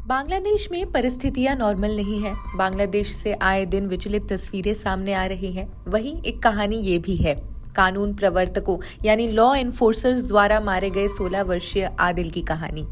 बांग्लादेश में परिस्थितियां नॉर्मल नहीं है। बांग्लादेश से आए दिन विचलित तस्वीरें सामने आ रही हैं। वहीं एक कहानी ये भी है, कानून प्रवर्तकों यानी लॉ एनफोर्सर्स द्वारा मारे गए 16 वर्षीय आदिल की कहानी।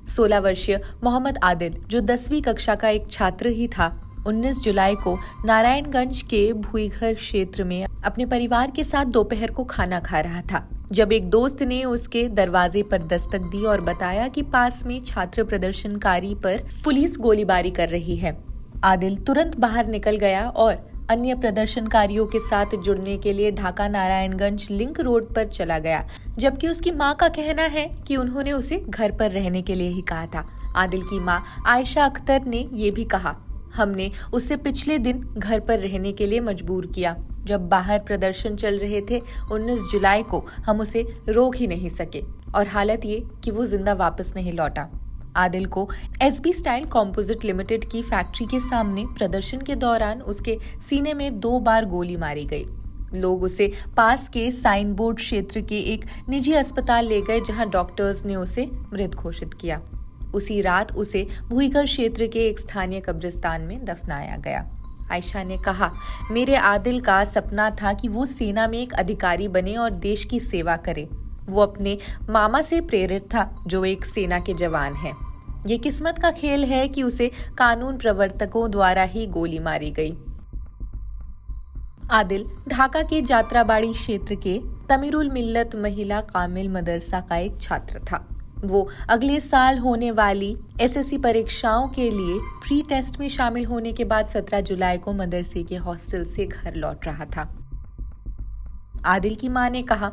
16 वर्षीय मोहम्मद आदिल, जो 10वीं कक्षा का एक छात्र ही था, 19 जुलाई को नारायणगंज के भुईघर क्षेत्र में अपने परिवार के साथ दोपहर को खाना खा रहा था, जब एक दोस्त ने उसके दरवाजे पर दस्तक दी और बताया कि पास में छात्र प्रदर्शनकारी पर पुलिस गोलीबारी कर रही है। आदिल तुरंत बाहर निकल गया और अन्य प्रदर्शनकारियों के साथ जुड़ने के लिए ढाका नारायणगंज लिंक रोड पर चला गया, जबकि उसकी मां का कहना है कि उन्होंने उसे घर पर रहने के लिए ही कहा था। आदिल की मां आयशा अख्तर ने ये भी कहा, हमने उसे पिछले दिन घर पर रहने के लिए मजबूर किया। जब बाहर प्रदर्शन चल रहे थे 19 जुलाई को, हम उसे रोक ही नहीं सके और हालत ये कि वो जिंदा वापस नहीं लौटा। आदिल को एसबी स्टाइल कॉम्पोजिट लिमिटेड की फैक्ट्री के सामने प्रदर्शन के दौरान उसके सीने में 2 बार गोली मारी गई। लोग उसे पास के साइन बोर्ड क्षेत्र के एक निजी अस्पताल ले गए, जहां डॉक्टर्स ने उसे मृत घोषित किया। उसी रात उसे भुईघर क्षेत्र के एक स्थानीय कब्रिस्तान में दफनाया गया। आयशा ने कहा, मेरे आदिल का सपना था कि वो सेना में एक अधिकारी बने और देश की सेवा करे। वो अपने मामा से प्रेरित था, जो एक सेना के जवान हैं। ये किस्मत का खेल है कि उसे कानून प्रवर्तकों द्वारा ही गोली मारी गई। आदिल ढाका के जात्राबाड़ी क्षेत्र के तमीरुल मिल्लत महिला कामिल मदरसा का एक छात्र था। वो अगले साल होने वाली एसएससी परीक्षाओं के लिए प्री टेस्ट में शामिल होने के बाद 17 जुलाई को मदरसे के हॉस्टल से घर लौट रहा था। आदिल की मां ने कहा,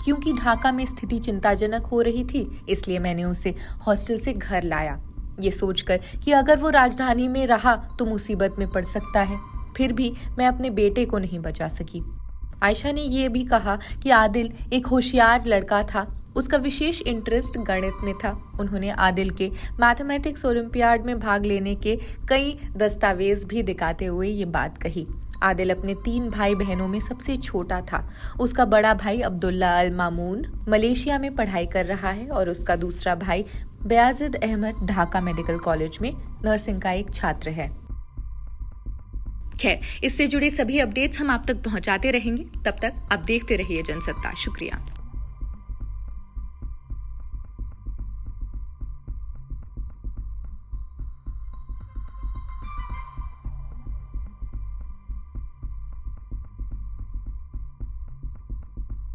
क्योंकि ढाका में स्थिति चिंताजनक हो रही थी, इसलिए मैंने उसे हॉस्टल से घर लाया, ये सोचकर कि अगर वो राजधानी में रहा तो मुसीबत में पड़ सकता है। फिर भी मैं अपने बेटे को नहीं बचा सकी। आयशा ने यह भी कहा कि आदिल एक होशियार लड़का था, उसका विशेष इंटरेस्ट गणित में था। उन्होंने आदिल के मैथमेटिक्स ओलंपियाड में भाग लेने के कई दस्तावेज भी दिखाते हुए ये बात कही। आदिल अपने 3 भाई बहनों में सबसे छोटा था। उसका बड़ा भाई अब्दुल्ला अल मामून मलेशिया में पढ़ाई कर रहा है और उसका दूसरा भाई बयाजिद अहमद ढाका मेडिकल कॉलेज में नर्सिंग का एक छात्र है। खैर, इससे जुड़े सभी अपडेट्स हम आप तक पहुंचाते रहेंगे। तब तक आप देखते रहिए जनसत्ता। शुक्रिया।